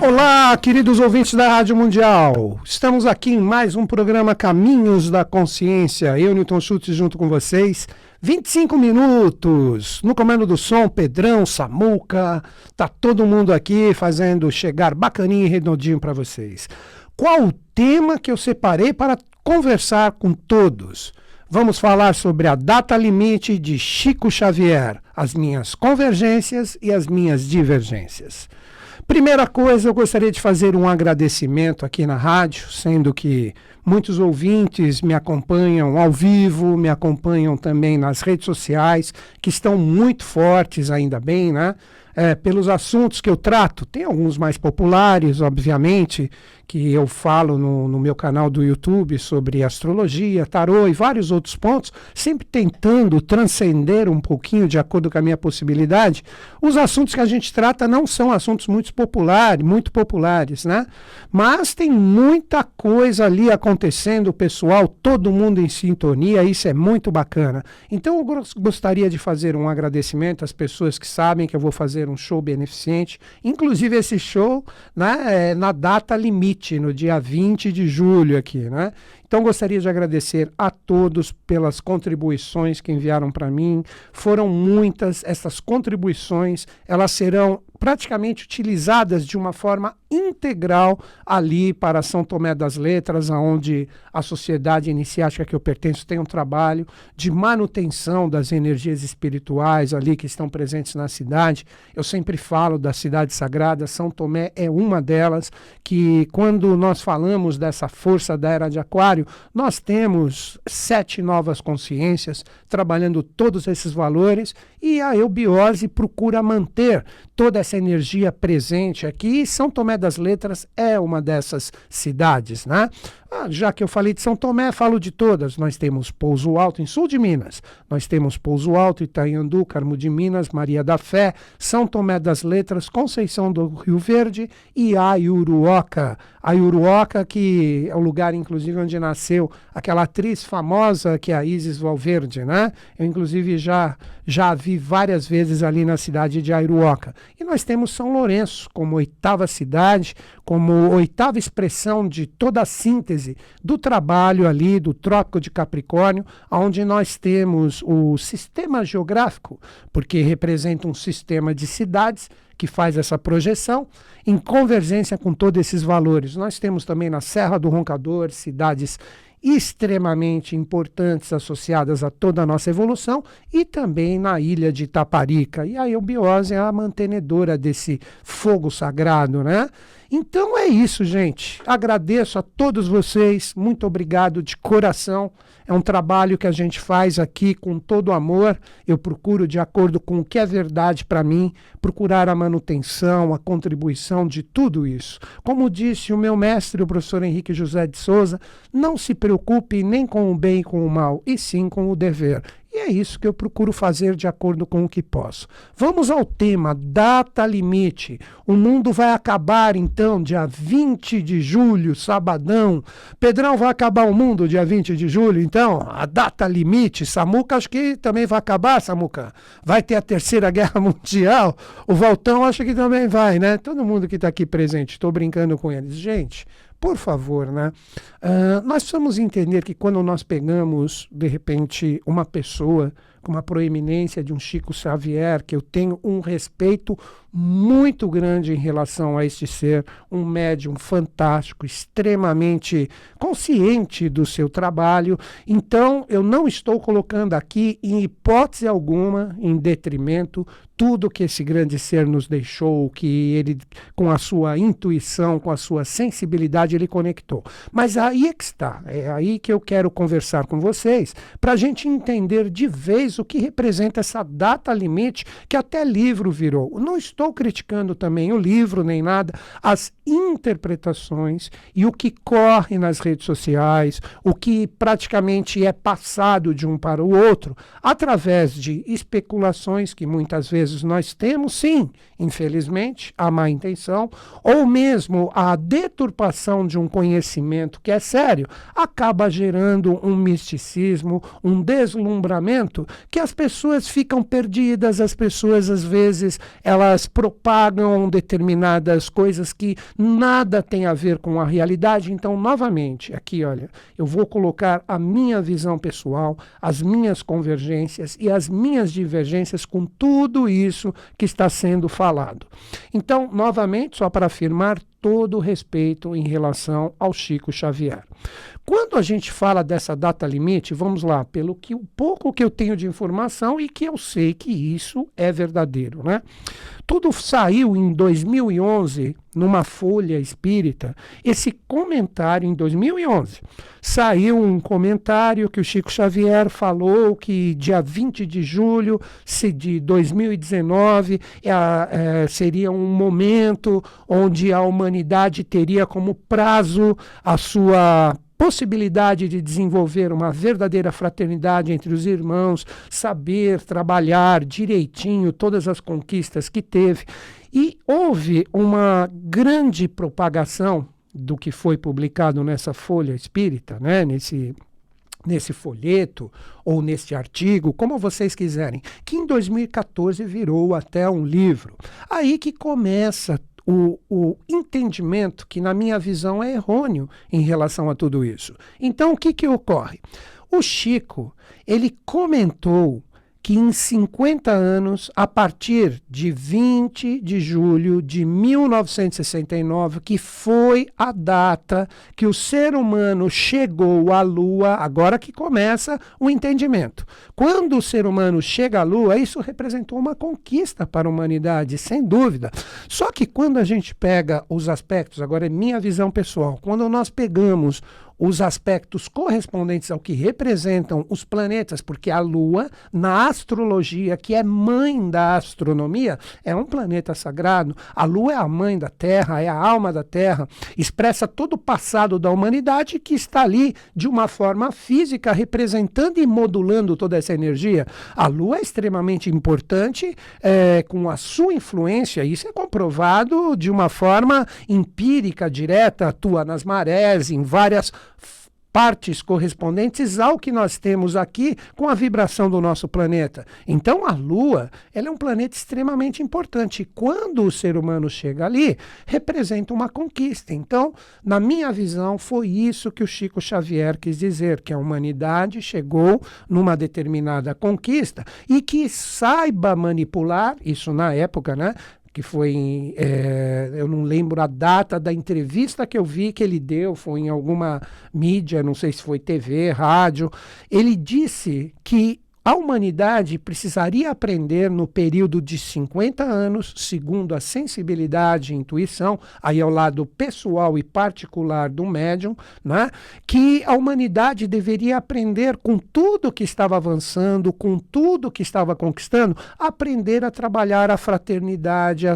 Olá, queridos ouvintes da Rádio Mundial. Estamos aqui em mais um programa Caminhos da Consciência. Eu, Newton Schultz, junto com vocês. 25 minutos. No comando do som, Pedrão, Samuca. Tá todo mundo aqui fazendo chegar bacaninho e redondinho para vocês. Qual o tema que eu separei para conversar com todos? Vamos falar sobre a data limite de Chico Xavier, as minhas convergências e as minhas divergências. Primeira coisa, eu gostaria de fazer um agradecimento aqui na rádio, sendo que muitos ouvintes me acompanham ao vivo, me acompanham também nas redes sociais, que estão muito fortes, ainda bem, né? Pelos assuntos que eu trato. Tem alguns mais populares, obviamente, que eu falo no meu canal do YouTube sobre astrologia, tarô e vários outros pontos, sempre tentando transcender um pouquinho, de acordo com a minha possibilidade. Os assuntos que a gente trata não são assuntos muito populares, né? Mas tem muita coisa ali acontecendo, pessoal, todo mundo em sintonia, isso é muito bacana. Então eu gostaria de fazer um agradecimento às pessoas que sabem que eu vou fazer um show beneficente, inclusive esse show, né, na data limite, no dia 20 de julho aqui, né? Então gostaria de agradecer a todos pelas contribuições que enviaram para mim. Foram muitas essas contribuições, elas serão praticamente utilizadas de uma forma integral ali para São Tomé das Letras, onde a Sociedade Iniciática que eu pertenço tem um trabalho de manutenção das energias espirituais ali que estão presentes na cidade. Eu sempre falo da cidade sagrada, São Tomé é uma delas, que quando nós falamos dessa força da Era de Aquário, nós temos 7 novas consciências trabalhando todos esses valores e a eubiose procura manter toda essa energia presente aqui, e São Tomé das Letras é uma dessas cidades, né? Já que eu falei de São Tomé, falo de todas. Nós temos Pouso Alto, em sul de Minas. Nós temos Pouso Alto, Itanhandu, Carmo de Minas, Maria da Fé, São Tomé das Letras, Conceição do Rio Verde e Ayuruoca. Ayuruoca, que é o lugar, inclusive, onde nasceu aquela atriz famosa que é a Isis Valverde, né? Eu, inclusive, já a vi várias vezes ali na cidade de Ayuruoca. E nós temos São Lourenço como 8ª cidade, como 8ª expressão de toda a síntese do trabalho ali do Trópico de Capricórnio, onde nós temos o sistema geográfico, porque representa um sistema de cidades que faz essa projeção em convergência com todos esses valores. Nós temos também na Serra do Roncador cidades extremamente importantes associadas a toda a nossa evolução e também na ilha de Itaparica. E a eubiose é a mantenedora desse fogo sagrado, né? Então é isso, gente. Agradeço a todos vocês, muito obrigado de coração. É um trabalho que a gente faz aqui com todo amor. Eu procuro, de acordo com o que é verdade para mim, procurar a manutenção, a contribuição de tudo isso. Como disse o meu mestre, o professor Henrique José de Souza, não se preocupe nem com o bem e com o mal, e sim com o dever. E é isso que eu procuro fazer de acordo com o que posso. Vamos ao tema, data limite. O mundo vai acabar, então, dia 20 de julho, sabadão. Pedrão, vai acabar o mundo dia 20 de julho, então? A data limite. Samuca, acho que também vai acabar, Samuca. Vai ter a Terceira Guerra Mundial. O Valtão, acho que também vai, né? Todo mundo que está aqui presente, estou brincando com eles. Gente, por favor, né? Nós precisamos entender que quando nós pegamos, de repente, uma pessoa com uma proeminência de um Chico Xavier, que eu tenho um respeito muito grande em relação a este ser, um médium fantástico, extremamente consciente do seu trabalho. Então, eu não estou colocando aqui, em hipótese alguma, em detrimento, tudo que esse grande ser nos deixou, que ele, com a sua intuição, com a sua sensibilidade, ele conectou. Mas aí é que está, é aí que eu quero conversar com vocês, para a gente entender de vez o que representa essa data limite, que até livro virou. Não estou criticando também o livro, nem nada, as interpretações e o que corre nas redes sociais, o que praticamente é passado de um para o outro, através de especulações que muitas vezes nós temos, sim, infelizmente, a má intenção, ou mesmo a deturpação de um conhecimento que é sério, acaba gerando um misticismo, um deslumbramento, que as pessoas ficam perdidas, as pessoas às vezes, elas propagam determinadas coisas que nada tem a ver com a realidade. Então, novamente, aqui, olha, eu vou colocar a minha visão pessoal, as minhas convergências e as minhas divergências com tudo isso que está sendo falado. Então, novamente, só para afirmar todo o respeito em relação ao Chico Xavier. Quando a gente fala dessa data limite, vamos lá, pelo que o pouco que eu tenho de informação e que eu sei que isso é verdadeiro, né? Tudo saiu em 2011, numa Folha Espírita, esse comentário em 2011. Saiu um comentário que o Chico Xavier falou que dia 20 de julho de 2019 seria um momento onde a humanidade teria como prazo a sua possibilidade de desenvolver uma verdadeira fraternidade entre os irmãos, saber trabalhar direitinho todas as conquistas que teve. E houve uma grande propagação do que foi publicado nessa Folha Espírita, né, nesse folheto ou nesse artigo, como vocês quiserem, que em 2014 virou até um livro. Aí que começa o entendimento que, na minha visão, é errôneo em relação a tudo isso. Então, o que ocorre? O Chico, ele comentou que em 50 anos, a partir de 20 de julho de 1969, que foi a data que o ser humano chegou à Lua, agora que começa o entendimento. Quando o ser humano chega à Lua, isso representou uma conquista para a humanidade, sem dúvida. Só que quando a gente pega os aspectos, agora é minha visão pessoal, quando nós pegamos os aspectos correspondentes ao que representam os planetas, porque a Lua, na astrologia, que é mãe da astronomia, é um planeta sagrado. A Lua é a mãe da Terra, é a alma da Terra, expressa todo o passado da humanidade que está ali de uma forma física, representando e modulando toda essa energia. A Lua é extremamente importante, com a sua influência, isso é comprovado de uma forma empírica, direta, atua nas marés, em várias partes correspondentes ao que nós temos aqui com a vibração do nosso planeta. Então a Lua, ela é um planeta extremamente importante. E quando o ser humano chega ali, representa uma conquista. Então, na minha visão, foi isso que o Chico Xavier quis dizer, que a humanidade chegou numa determinada conquista e que saiba manipular, isso na época, né? Que foi, eu não lembro a data da entrevista que eu vi que ele deu, foi em alguma mídia, não sei se foi TV, rádio. Ele disse que a humanidade precisaria aprender no período de 50 anos, segundo a sensibilidade e intuição, aí ao lado pessoal e particular do médium, né, que a humanidade deveria aprender com tudo que estava avançando, com tudo que estava conquistando, aprender a trabalhar a fraternidade,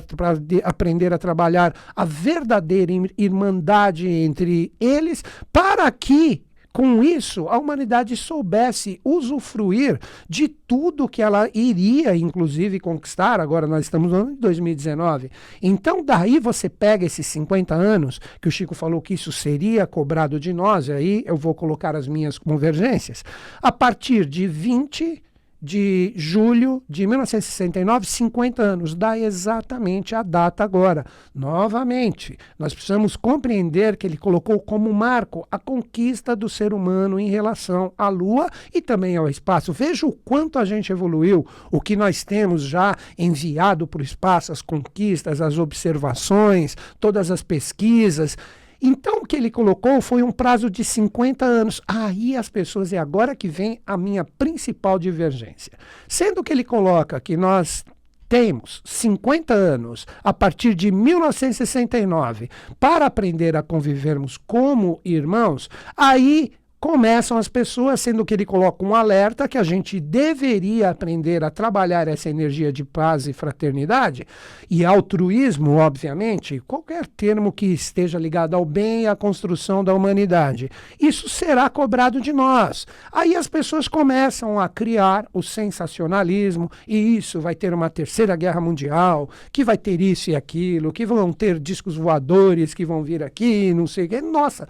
aprender a trabalhar a verdadeira irmandade entre eles, para que com isso, a humanidade soubesse usufruir de tudo que ela iria, inclusive, conquistar. Agora nós estamos no ano de 2019. Então, daí você pega esses 50 anos, que o Chico falou que isso seria cobrado de nós, e aí eu vou colocar as minhas convergências. A partir de 20 de julho de 1969, 50 anos, dá exatamente a data agora. Novamente, nós precisamos compreender que ele colocou como marco a conquista do ser humano em relação à Lua e também ao espaço. Veja o quanto a gente evoluiu, o que nós temos já enviado para o espaço, as conquistas, as observações, todas as pesquisas. Então, o que ele colocou foi um prazo de 50 anos. Aí as pessoas, é agora que vem a minha principal divergência. Sendo que ele coloca que nós temos 50 anos, a partir de 1969, para aprender a convivermos como irmãos, aí começam as pessoas, sendo que ele coloca um alerta que a gente deveria aprender a trabalhar essa energia de paz e fraternidade e altruísmo, obviamente, qualquer termo que esteja ligado ao bem e à construção da humanidade. Isso será cobrado de nós. Aí as pessoas começam a criar o sensacionalismo e isso vai ter uma terceira guerra mundial, que vai ter isso e aquilo, que vão ter discos voadores que vão vir aqui, não sei o quê. Nossa,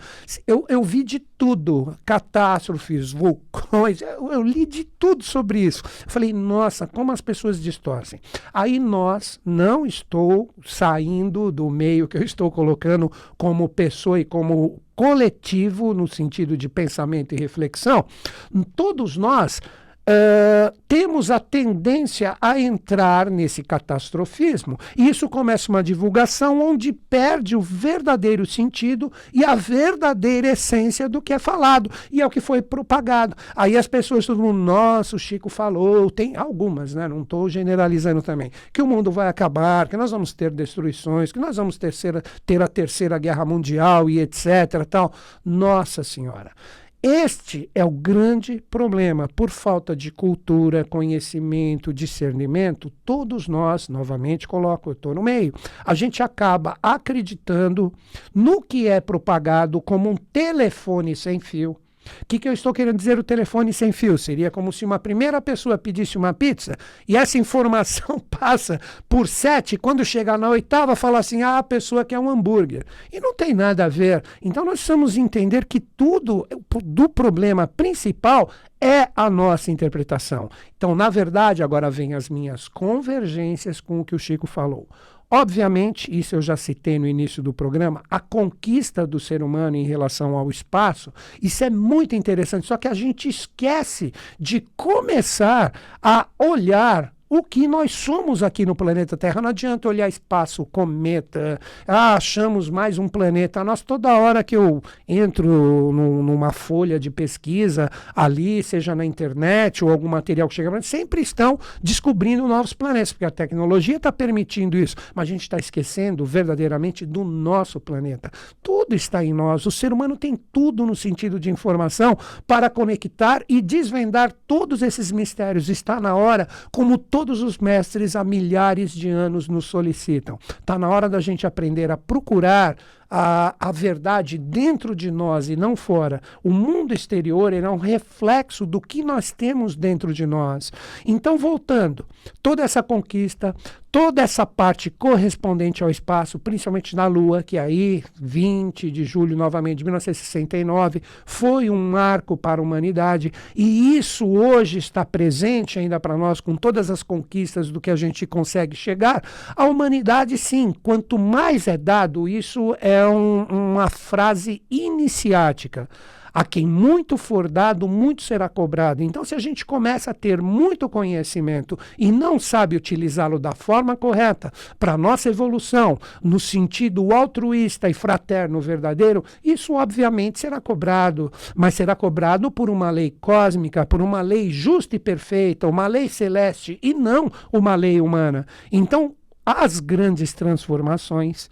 eu vi de tudo, catástrofes, vulcões, eu li de tudo sobre isso. Eu falei, nossa, como as pessoas distorcem. Aí não estou saindo do meio que eu estou colocando como pessoa e como coletivo, no sentido de pensamento e reflexão. Todos nós temos a tendência a entrar nesse catastrofismo. E isso começa uma divulgação onde perde o verdadeiro sentido e a verdadeira essência do que é falado. E é o que foi propagado. Aí as pessoas, todo mundo, nossa, o Chico falou, tem algumas, né? Não estou generalizando também, que o mundo vai acabar, que nós vamos ter destruições, que nós vamos ter a terceira guerra mundial e etc. Tal. Nossa Senhora. Este é o grande problema. Por falta de cultura, conhecimento, discernimento, todos nós, novamente coloco, eu estou no meio, a gente acaba acreditando no que é propagado como um telefone sem fio. O que eu estou querendo dizer o telefone sem fio? Seria como se uma primeira pessoa pedisse uma pizza e essa informação passa por 7, quando chegar na 8ª, fala assim, a pessoa quer um hambúrguer. E não tem nada a ver. Então nós precisamos entender que tudo do problema principal é a nossa interpretação. Então, na verdade, agora vem as minhas convergências com o que o Chico falou. Obviamente, isso eu já citei no início do programa, a conquista do ser humano em relação ao espaço, isso é muito interessante, só que a gente esquece de começar a olhar o que nós somos aqui no planeta Terra. Não adianta olhar espaço, cometa, achamos mais um planeta. Nós, toda hora que eu entro numa folha de pesquisa ali, seja na internet ou algum material que chega para mim, sempre estão descobrindo novos planetas, porque a tecnologia está permitindo isso, mas a gente está esquecendo verdadeiramente do nosso planeta. Tudo está em nós. O ser humano tem tudo no sentido de informação para conectar e desvendar todos esses mistérios. Está na hora, como todos os mestres há milhares de anos nos solicitam. Está na hora da gente aprender a procurar a verdade dentro de nós e não fora. O mundo exterior é um reflexo do que nós temos dentro de nós. Então, voltando, toda essa conquista, toda essa parte correspondente ao espaço, principalmente na Lua, que aí, 20 de julho, novamente, de 1969, foi um marco para a humanidade, e isso hoje está presente ainda para nós, com todas as conquistas do que a gente consegue chegar. A humanidade, sim, quanto mais é dado, isso é uma frase iniciática. A quem muito for dado, muito será cobrado. Então, se a gente começa a ter muito conhecimento e não sabe utilizá-lo da forma correta para a nossa evolução, no sentido altruísta e fraterno verdadeiro, isso obviamente será cobrado, mas será cobrado por uma lei cósmica, por uma lei justa e perfeita, uma lei celeste e não uma lei humana. Então, as grandes transformações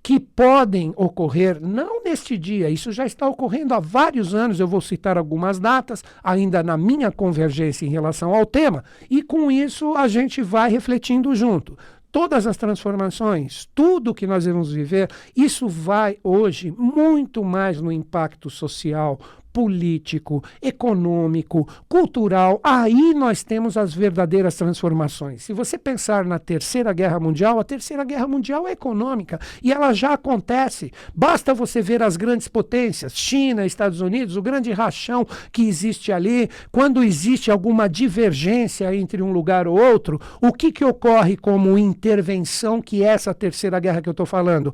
que podem ocorrer, não neste dia, isso já está ocorrendo há vários anos, eu vou citar algumas datas, ainda na minha convergência em relação ao tema, e com isso a gente vai refletindo junto. Todas as transformações, tudo que nós vamos viver, isso vai hoje muito mais no impacto social, político, econômico, cultural. Aí nós temos as verdadeiras transformações. Se você pensar na Terceira Guerra Mundial, a Terceira Guerra Mundial é econômica e ela já acontece. Basta você ver as grandes potências, China, Estados Unidos, o grande rachão que existe ali. Quando existe alguma divergência entre um lugar ou outro, o que ocorre como intervenção, que é essa Terceira Guerra que eu estou falando?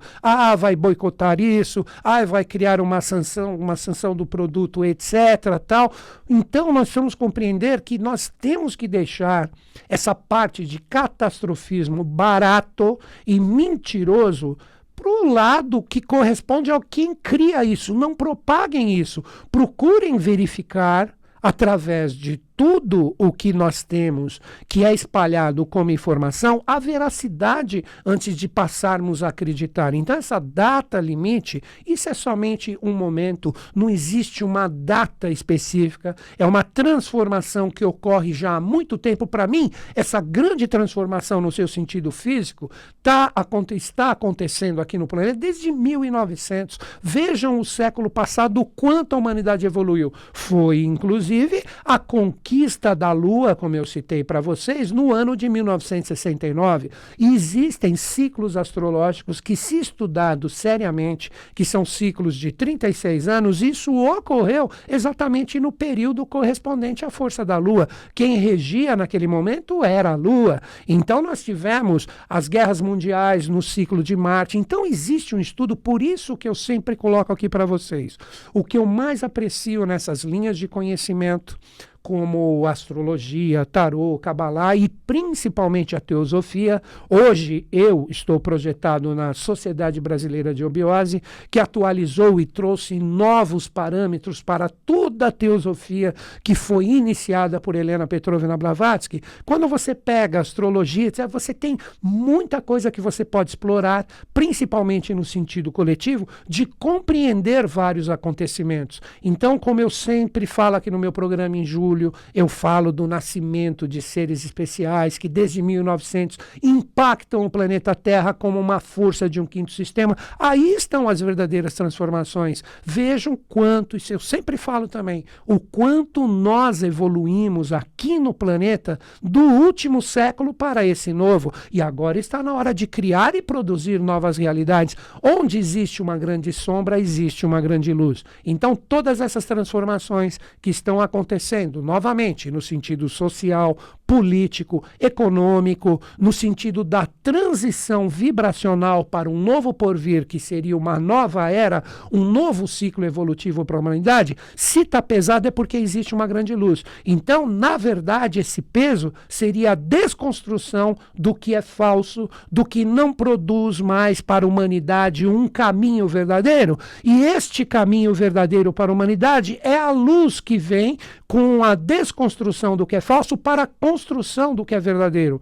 Vai boicotar isso, vai criar uma sanção do produto, etc. Tal. Então, nós vamos compreender que nós temos que deixar essa parte de catastrofismo barato e mentiroso para o lado que corresponde ao quem cria isso. Não propaguem isso. Procurem verificar, através de tudo o que nós temos, que é espalhado como informação, a veracidade antes de passarmos a acreditar. Então, essa data limite, isso é somente um momento, não existe uma data específica, é uma transformação que ocorre já há muito tempo. Para mim, essa grande transformação no seu sentido físico está acontecendo aqui no planeta desde 1900. Vejam o século passado, o quanto a humanidade evoluiu. Foi, inclusive, a conquista conquista da Lua, como eu citei para vocês, no ano de 1969. E existem ciclos astrológicos que, se estudados seriamente, que são ciclos de 36 anos, isso ocorreu exatamente no período correspondente à força da Lua. Quem regia naquele momento era a Lua. Então nós tivemos as guerras mundiais no ciclo de Marte. Então existe um estudo, por isso que eu sempre coloco aqui para vocês. O que eu mais aprecio nessas linhas de conhecimento, como astrologia, tarô, cabalá e principalmente a teosofia. Hoje eu estou projetado na Sociedade Brasileira de Obiose, que atualizou e trouxe novos parâmetros para toda a teosofia que foi iniciada por Helena Petrovna Blavatsky. Quando você pega a astrologia, você tem muita coisa que você pode explorar, principalmente no sentido coletivo, de compreender vários acontecimentos. Então, como eu sempre falo aqui no meu programa em julho, eu falo do nascimento de seres especiais que desde 1900 impactam o planeta Terra como uma força de um quinto sistema. Aí estão as verdadeiras transformações. Vejam quanto, isso eu sempre falo também, o quanto nós evoluímos aqui no planeta do último século para esse novo. E agora está na hora de criar e produzir novas realidades. Onde existe uma grande sombra, existe uma grande luz. Então, todas essas transformações que estão acontecendo, novamente, no sentido social, político, econômico, no sentido da transição vibracional para um novo porvir, que seria uma nova era, um novo ciclo evolutivo para a humanidade, se está pesado é porque existe uma grande luz. Então, na verdade, esse peso seria a desconstrução do que é falso, do que não produz mais para a humanidade um caminho verdadeiro. E este caminho verdadeiro para a humanidade é a luz que vem com a desconstrução do que é falso para a construção do que é verdadeiro.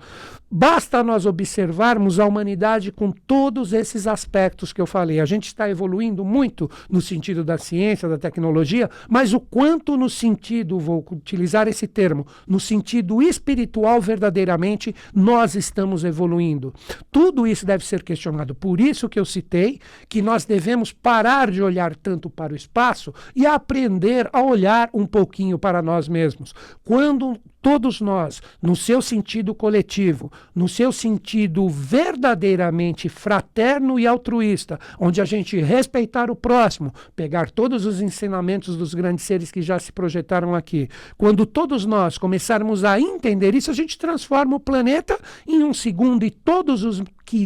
Basta nós observarmos a humanidade com todos esses aspectos que eu falei. A gente está evoluindo muito no sentido da ciência, da tecnologia, mas o quanto no sentido, vou utilizar esse termo, no sentido espiritual verdadeiramente, nós estamos evoluindo. Tudo isso deve ser questionado. Por isso que eu citei que nós devemos parar de olhar tanto para o espaço e aprender a olhar um pouquinho para nós mesmos. Quando todos nós, no seu sentido coletivo, no seu sentido verdadeiramente fraterno e altruísta, onde a gente respeitar o próximo, pegar todos os ensinamentos dos grandes seres que já se projetaram aqui, quando todos nós começarmos a entender isso, a gente transforma o planeta em um segundo e todos os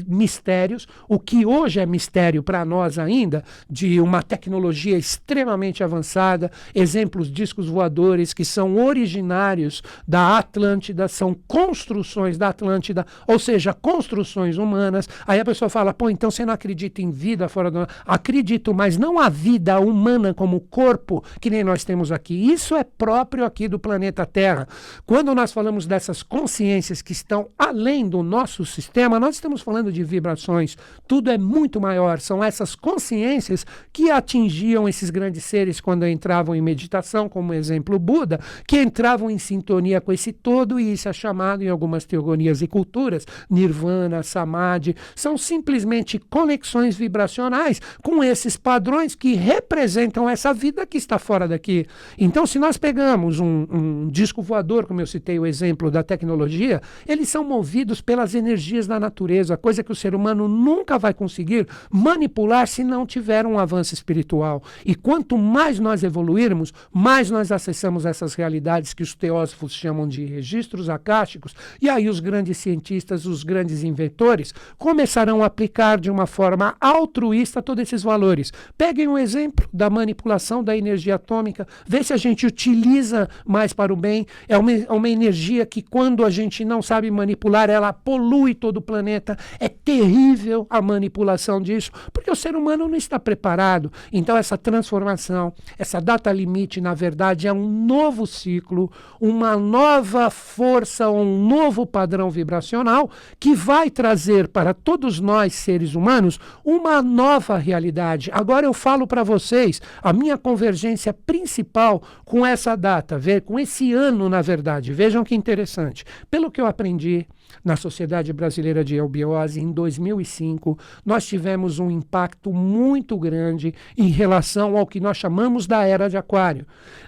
mistérios, o que hoje é mistério para nós ainda, de uma tecnologia extremamente avançada, exemplos discos voadores que são originários da Atlântida, são construções da Atlântida, ou seja, construções humanas. Aí a pessoa fala, pô, então você não acredita em vida fora do... Acredito, mas não a vida humana como corpo, que nem nós temos aqui. Isso é próprio aqui do planeta Terra. Quando nós falamos dessas consciências que estão além do nosso sistema, nós estamos falando de vibrações, tudo é muito maior, são essas consciências que atingiam esses grandes seres quando entravam em meditação, como exemplo Buda, que entravam em sintonia com esse todo, e isso é chamado em algumas teorias e culturas, Nirvana, Samadhi, são simplesmente conexões vibracionais com esses padrões que representam essa vida que está fora daqui. Então, se nós pegamos um disco voador, como eu citei o exemplo da tecnologia, eles são movidos pelas energias da natureza, coisa que o ser humano nunca vai conseguir manipular se não tiver um avanço espiritual. E quanto mais nós evoluirmos, mais nós acessamos essas realidades que os teósofos chamam de registros akáshicos, e aí os grandes cientistas, os grandes inventores, começarão a aplicar de uma forma altruísta todos esses valores. Peguem um exemplo da manipulação da energia atômica, vê se a gente utiliza mais para o bem. É uma energia que, quando a gente não sabe manipular, ela polui todo o planeta. É terrível a manipulação disso, porque o ser humano não está preparado. Então, essa transformação, essa data limite, na verdade, é um novo ciclo, uma nova força, um novo padrão vibracional que vai trazer para todos nós, seres humanos, uma nova realidade. Agora eu falo para vocês a minha convergência principal com essa data, com esse ano, na verdade. Vejam que interessante. Pelo que eu aprendi, na Sociedade Brasileira de Eubiose, em 2005, nós tivemos um impacto muito grande em relação ao que nós chamamos da Era de Aquário.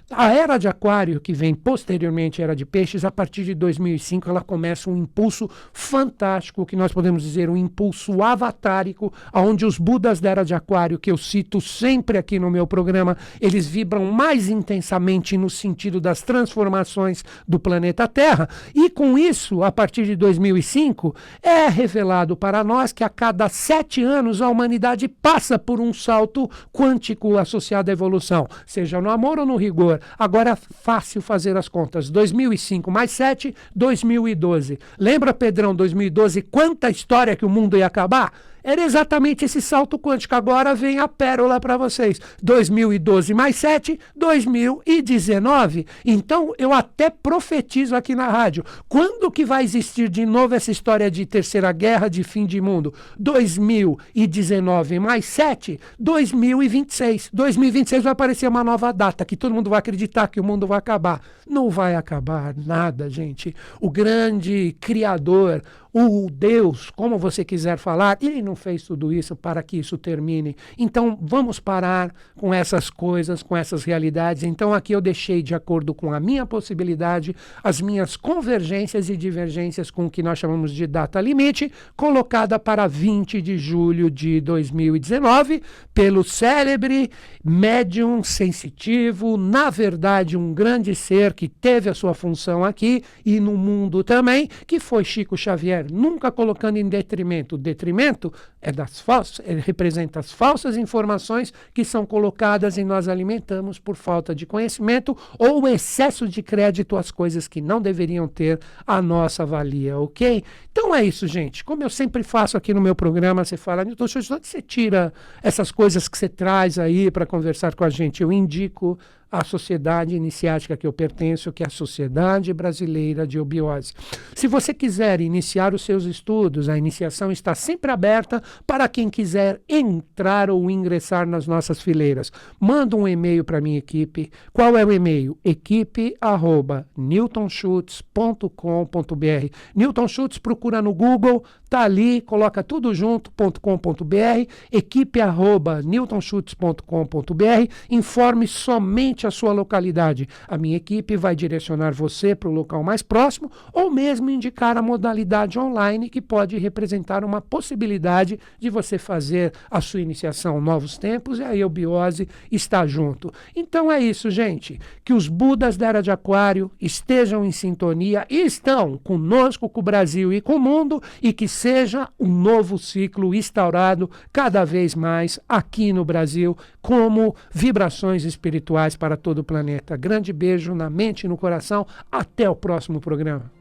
A Era de Aquário, que vem posteriormente à Era de Peixes, a partir de 2005, ela começa um impulso fantástico, que nós podemos dizer um impulso avatárico, onde os Budas da Era de Aquário, que eu cito sempre aqui no meu programa, eles vibram mais intensamente no sentido das transformações do planeta Terra. E com isso, a partir de 2005, é revelado para nós que a cada 7 anos a humanidade passa por um salto quântico associado à evolução, seja no amor ou no rigor. Agora é fácil fazer as contas. 2005 mais 7, 2012. Lembra, Pedrão, 2012, quanta história que o mundo ia acabar? Era exatamente esse salto quântico. Agora vem a pérola para vocês. 2012 mais 7, 2019. Então, eu até profetizo aqui na rádio. Quando que vai existir de novo essa história de terceira guerra, de fim de mundo? 2019 mais 7, 2026. 2026 vai aparecer uma nova data, que todo mundo vai acreditar que o mundo vai acabar. Não vai acabar nada, gente. O grande criador, o Deus, como você quiser falar, ele não fez tudo isso para que isso termine. Então, vamos parar com essas coisas, com essas realidades. Então, aqui eu deixei, de acordo com a minha possibilidade, as minhas convergências e divergências com o que nós chamamos de data limite, colocada para 20 de julho de 2019, pelo célebre médium sensitivo, na verdade, um grande ser que teve a sua função aqui e no mundo também, que foi Chico Xavier, nunca colocando em detrimento. O detrimento é das falsas, representa as falsas informações que são colocadas e nós alimentamos por falta de conhecimento ou excesso de crédito às coisas que não deveriam ter a nossa valia, ok? Então é isso, gente. Como eu sempre faço aqui no meu programa, você fala, Newton, onde você tira essas coisas que você traz aí para conversar com a gente? Eu indico a sociedade iniciática que eu pertenço, que é a Sociedade Brasileira de Eubiose. Se você quiser iniciar os seus estudos, a iniciação está sempre aberta para quem quiser entrar ou ingressar nas nossas fileiras. Manda um e-mail para a minha equipe. Qual é o e-mail? equipe@newtonschutz.com.br. Newton Schutz, procura no Google, tá ali, coloca tudo junto.com.br, equipe@newtonschutz.com.br, informe somente a sua localidade. A minha equipe vai direcionar você para o local mais próximo ou mesmo indicar a modalidade online que pode representar uma possibilidade de você fazer a sua iniciação Novos Tempos e a Eubiose está junto. Então é isso, gente. Que os Budas da Era de Aquário estejam em sintonia e estão conosco, com o Brasil e com o mundo, e que seja um novo ciclo instaurado cada vez mais aqui no Brasil como vibrações espirituais para todo o planeta. Grande beijo na mente e no coração. Até o próximo programa.